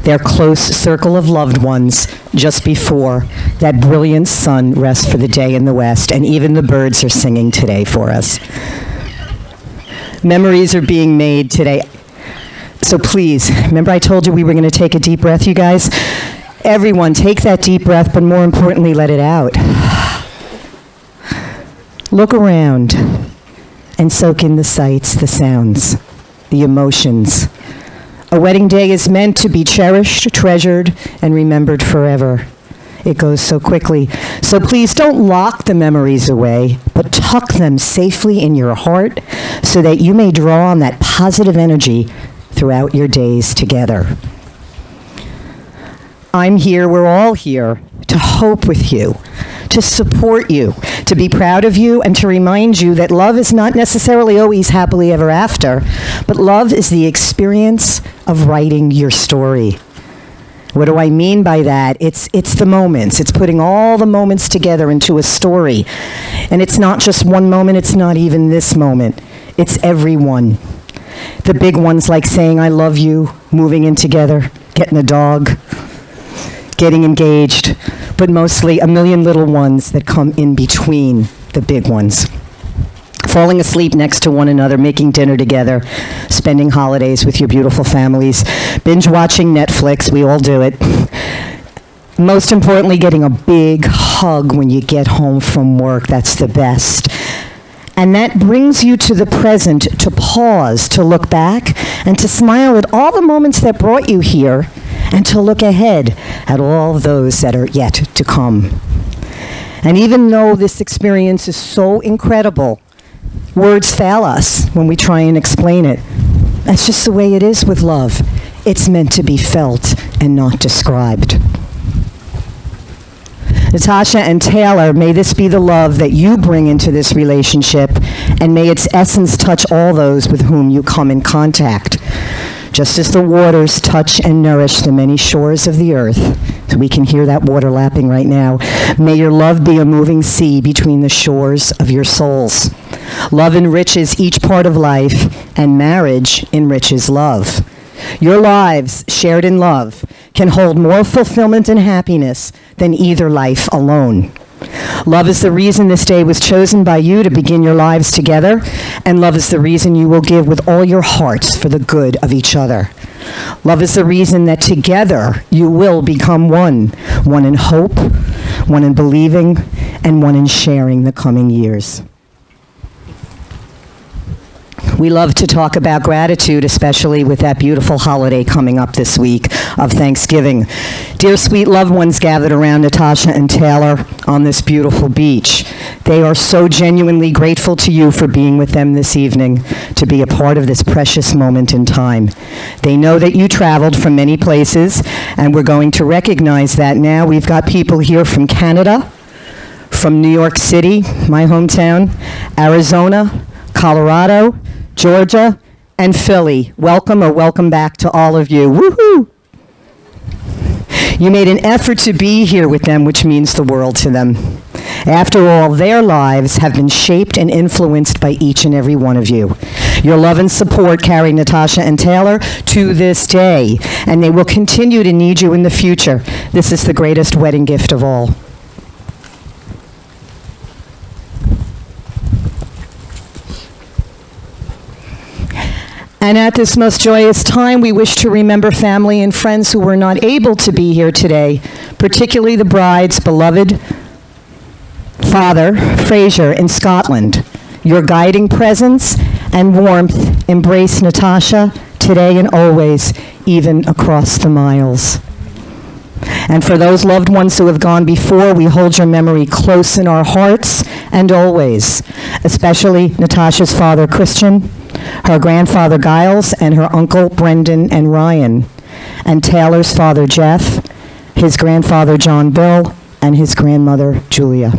their close circle of loved ones just before that brilliant sun rests for the day in the west, and even the birds are singing today for us. Memories are being made today. So please, remember I told you we were going to take a deep breath, you guys? Everyone, take that deep breath, but more importantly, let it out. Look around and soak in the sights, the sounds, the emotions. A wedding day is meant to be cherished, treasured, and remembered forever. It goes so quickly. So please don't lock the memories away, but tuck them safely in your heart so that you may draw on that positive energy throughout your days together. I'm here, we're all here, to hope with you, to support you, to be proud of you, and to remind you that love is not necessarily always happily ever after, but love is the experience of writing your story. What do I mean by that? It's the moments. It's putting all the moments together into a story. And it's not just one moment, it's not even this moment. It's every one. The big ones like saying I love you, moving in together, getting a dog, getting engaged, but mostly a million little ones that come in between the big ones. Falling asleep next to one another, making dinner together, spending holidays with your beautiful families, binge watching Netflix, we all do it. Most importantly, getting a big hug when you get home from work, that's the best. And that brings you to the present, to pause, to look back, and to smile at all the moments that brought you here, and to look ahead at all those that are yet to come. And even though this experience is so incredible, words fail us when we try and explain it. That's just the way it is with love. It's meant to be felt and not described. Natasha and Taylor, may this be the love that you bring into this relationship, and may its essence touch all those with whom you come in contact. Just as the waters touch and nourish the many shores of the earth, so we can hear that water lapping right now, may your love be a moving sea between the shores of your souls. Love enriches each part of life, and marriage enriches love. Your lives, shared in love, can hold more fulfillment and happiness than either life alone. Love is the reason this day was chosen by you to begin your lives together, and love is the reason you will give with all your hearts for the good of each other. Love is the reason that together you will become one in hope, one in believing, and one in sharing the coming years. We love to talk about gratitude, especially with that beautiful holiday coming up this week of Thanksgiving. Dear sweet loved ones gathered around Natasha and Taylor on this beautiful beach, they are so genuinely grateful to you for being with them this evening, to be a part of this precious moment in time. They know that you traveled from many places, and we're going to recognize that now. We've got people here from Canada, from New York City, my hometown, Arizona, Colorado, Georgia, and Philly. Welcome or welcome back to all of you. Woohoo! You made an effort to be here with them, which means the world to them. After all, their lives have been shaped and influenced by each and every one of you. Your love and support carry Natasha and Taylor to this day, and they will continue to need you in the future. This is the greatest wedding gift of all. And at this most joyous time, we wish to remember family and friends who were not able to be here today, particularly the bride's beloved father, Fraser, in Scotland. Your guiding presence and warmth embrace Natasha today and always, even across the miles. And for those loved ones who have gone before, we hold your memory close in our hearts and always, especially Natasha's father, Christian, her grandfather, Giles, and her uncle, Brendan and Ryan, and Taylor's father, Jeff, his grandfather, John Bill, and his grandmother, Julia.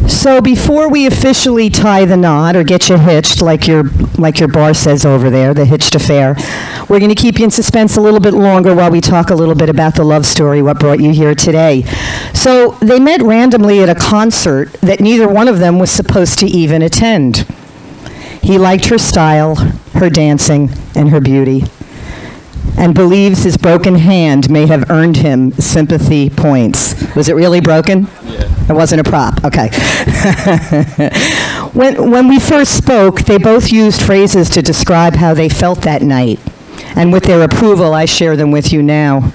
So before we officially tie the knot or get you hitched, like your bar says over there, the hitched affair, we're going to keep you in suspense a little bit longer while we talk a little bit about the love story, what brought you here today. So they met randomly at a concert that neither one of them was supposed to even attend. He liked her style, her dancing, and her beauty, and believes his broken hand may have earned him sympathy points. Was it really broken? Yeah. It wasn't a prop. Okay. When we first spoke, they both used phrases to describe how they felt that night. And with their approval, I share them with you now.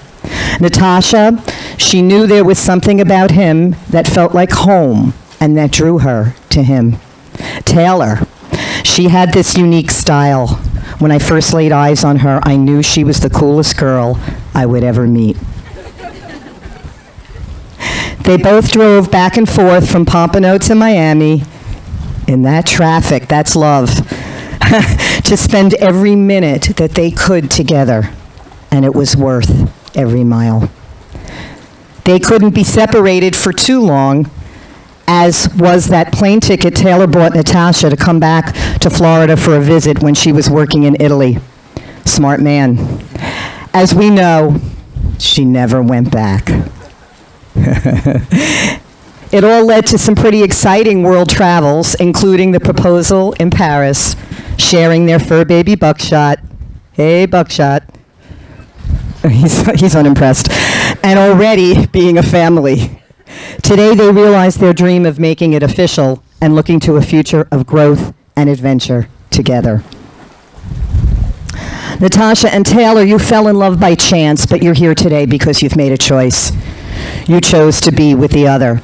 Natasha, she knew there was something about him that felt like home and that drew her to him. Taylor, she had this unique style. When I first laid eyes on her, I knew she was the coolest girl I would ever meet. They both drove back and forth from Pompano to Miami in that traffic, that's love, to spend every minute that they could together, and it was worth every mile. They couldn't be separated for too long, as was that plane ticket Taylor bought Natasha to come back to Florida for a visit when she was working in Italy. Smart man. As we know, she never went back. It all led to some pretty exciting world travels, including the proposal in Paris, sharing their fur baby Buckshot. Hey, Buckshot. He's unimpressed. And already being a family. Today they realize their dream of making it official and looking to a future of growth and adventure together. Natasha and Taylor, you fell in love by chance, but you're here today because you've made a choice. You chose to be with the other.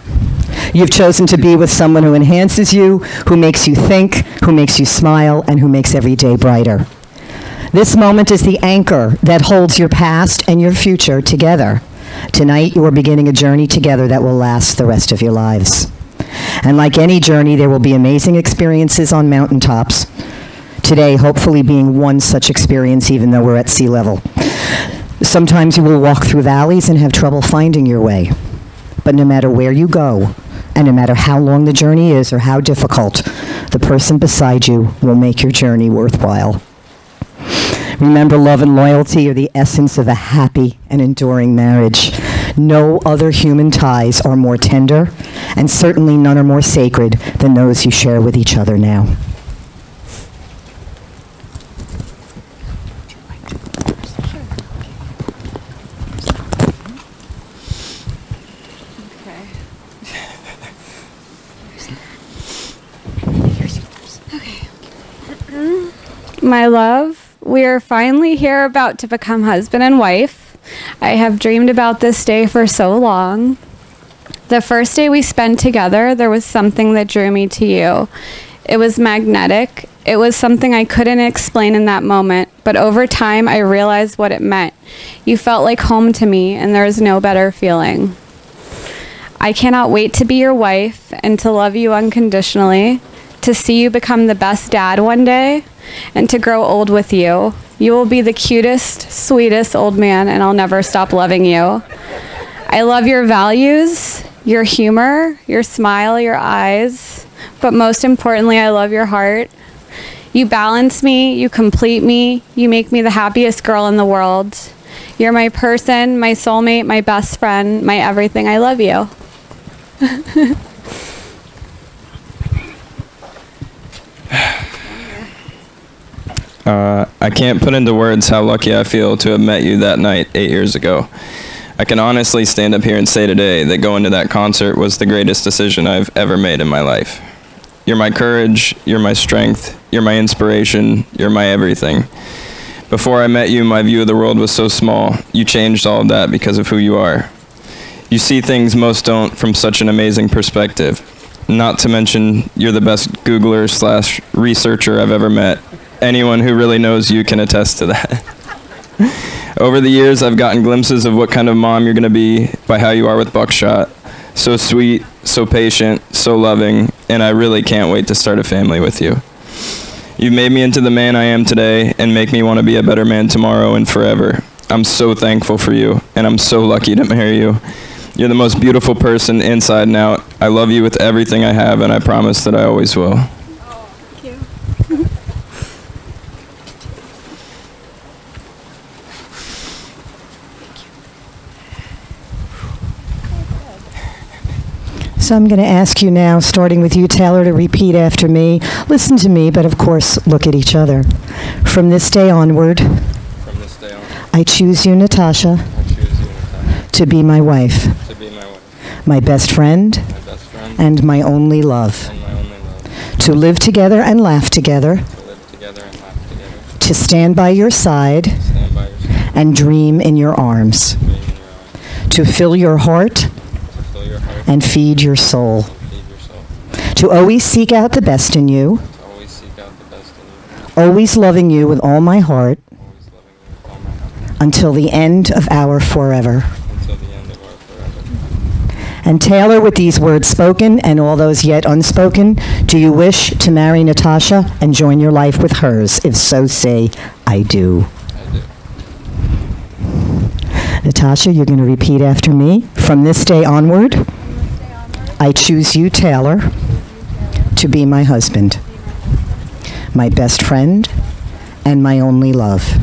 You've chosen to be with someone who enhances you, who makes you think, who makes you smile, and who makes every day brighter. This moment is the anchor that holds your past and your future together. Tonight, you are beginning a journey together that will last the rest of your lives. And like any journey, there will be amazing experiences on mountaintops. Today, hopefully being one such experience, even though we're at sea level. Sometimes you will walk through valleys and have trouble finding your way. But no matter where you go, and no matter how long the journey is or how difficult, the person beside you will make your journey worthwhile. Remember, love and loyalty are the essence of a happy and enduring marriage. No other human ties are more tender, and certainly none are more sacred than those you share with each other now. My love, we are finally here about to become husband and wife. I have dreamed about this day for so long. The first day we spent together, there was something that drew me to you. It was magnetic. It was something I couldn't explain in that moment, but over time I realized what it meant. You felt like home to me, and there is no better feeling. I cannot wait to be your wife and to love you unconditionally, to see you become the best dad one day, and to grow old with you. You will be the cutest, sweetest old man, and I'll never stop loving you. I love your values, your humor, your smile, your eyes, but most importantly, I love your heart. You balance me, you complete me, you make me the happiest girl in the world. You're my person, my soulmate, my best friend, my everything. I love you. I can't put into words how lucky I feel to have met you that night 8 years ago. I can honestly stand up here and say today that going to that concert was the greatest decision I've ever made in my life. You're my courage, you're my strength, you're my inspiration, you're my everything. Before I met you, my view of the world was so small. You changed all of that because of who you are. You see things most don't from such an amazing perspective. Not to mention, you're the best Googler/researcher I've ever met. Anyone who really knows you can attest to that. Over the years, I've gotten glimpses of what kind of mom you're going to be by how you are with Buckshot. So sweet, so patient, so loving, and I really can't wait to start a family with you. You've made me into the man I am today and make me want to be a better man tomorrow and forever. I'm so thankful for you, and I'm so lucky to marry you. You're the most beautiful person inside and out. I love you with everything I have, and I promise that I always will. So I'm going to ask you now, starting with you, Taylor, to repeat after me. Listen to me, but of course, look at each other. From this day onward, I choose you, Natasha, to be my wife, my best friend, and my only love. To live together and laugh together, to stand by your side and dream in your arms, to fill your heart and feed your soul, to always seek out the best in you, always loving you with all my heart, until the end of our forever. And Taylor, with these words spoken and all those yet unspoken, do you wish to marry Natasha and join your life with hers? If so, say, I do. Natasha, you're going to repeat after me. From this day onward, I choose you, Taylor, to be my husband, my best friend, and my only love.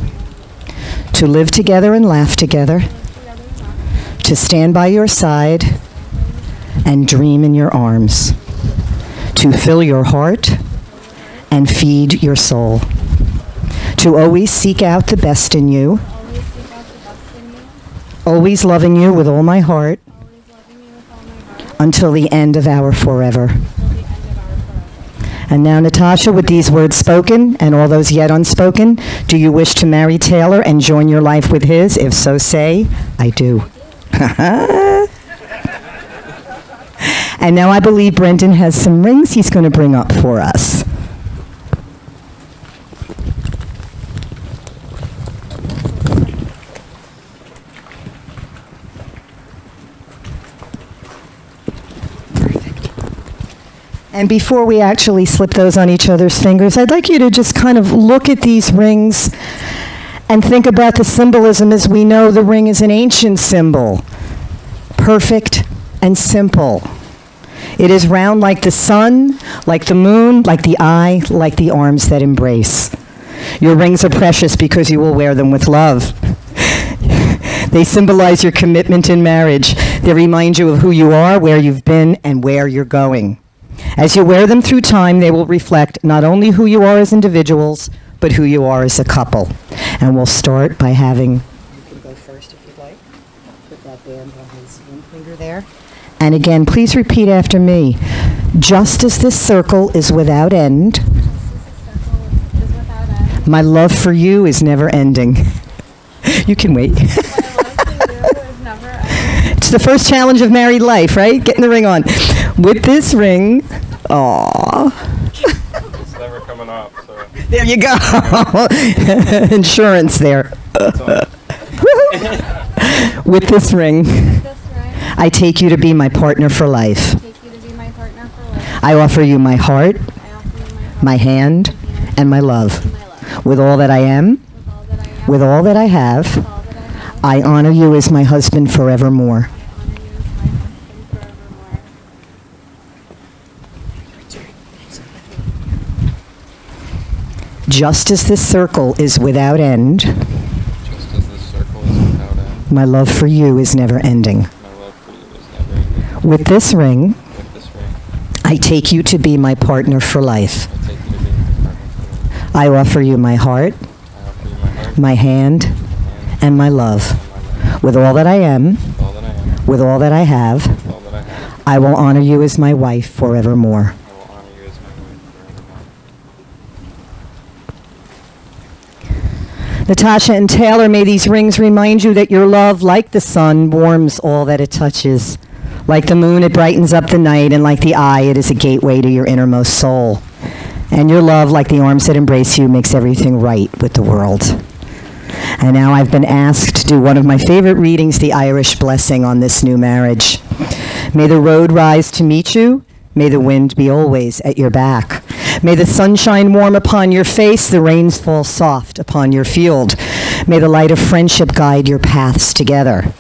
To live together and laugh together, to stand by your side and dream in your arms, to fill your heart and feed your soul, to always seek out the best in you, always loving you with all my heart, until the end of our forever. And now, Natasha, with these words spoken and all those yet unspoken, do you wish to marry Taylor and join your life with his? If so, say, I do. And now I believe Brendan has some rings he's going to bring up for us. And before we actually slip those on each other's fingers, I'd like you to just kind of look at these rings and think about the symbolism. As we know, the ring is an ancient symbol, perfect and simple. It is round like the sun, like the moon, like the eye, like the arms that embrace. Your rings are precious because you will wear them with love. They symbolize your commitment in marriage. They remind you of who you are, where you've been, and where you're going. As you wear them through time, they will reflect not only who you are as individuals, but who you are as a couple. And we'll start by having... You can go first if you'd like. Put that band on his ring finger there. And again, please repeat after me. Just as this circle is without end, my love for you is never ending. You can wait. It's the first challenge of married life, right? Getting the ring on. With this ring, It's never coming off, so. There you go. Insurance there. With this ring, I take you to be my partner for life. I offer you my heart, my hand, and my love. With all that I am, with all that I have, I honor you as my husband forevermore. Just as this circle is without end, my love for you is never ending. With this ring, I take you to be my partner for life. I offer you my heart, my hand, and my love. With all that I am, with all that I have, I will honor you as my wife forevermore. Natasha and Taylor, may these rings remind you that your love, like the sun, warms all that it touches. Like the moon, it brightens up the night, and like the eye, it is a gateway to your innermost soul. And your love, like the arms that embrace you, makes everything right with the world. And now I've been asked to do one of my favorite readings, the Irish blessing on this new marriage. May the road rise to meet you. May the wind be always at your back. May the sunshine warm upon your face, the rains fall soft upon your field. May the light of friendship guide your paths together.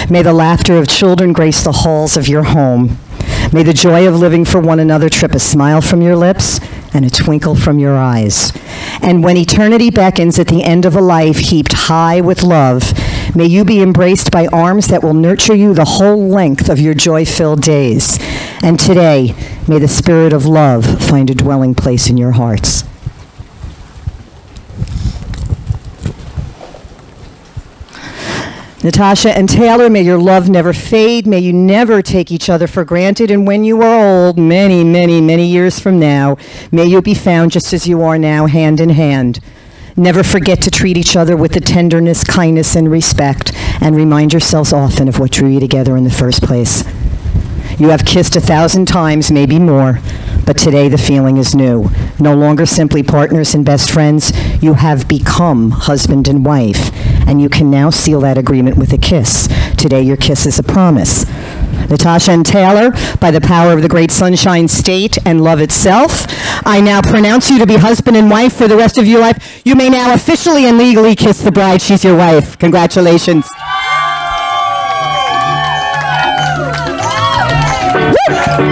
May the laughter of children grace the halls of your home. May the joy of living for one another trip a smile from your lips and a twinkle from your eyes. And when eternity beckons at the end of a life heaped high with love, may you be embraced by arms that will nurture you the whole length of your joy-filled days. And today, may the spirit of love find a dwelling place in your hearts. Natasha and Taylor, may your love never fade. May you never take each other for granted. And when you are old, many, many, many years from now, may you be found just as you are now, hand in hand. Never forget to treat each other with the tenderness, kindness, and respect, and remind yourselves often of what drew you together in the first place. You have kissed 1,000 times, maybe more, but today the feeling is new. No longer simply partners and best friends, you have become husband and wife, and you can now seal that agreement with a kiss. Today your kiss is a promise. Natasha and Taylor, by the power of the great Sunshine State and love itself, I now pronounce you to be husband and wife for the rest of your life. You may now officially and legally kiss the bride. She's your wife. Congratulations. Woo!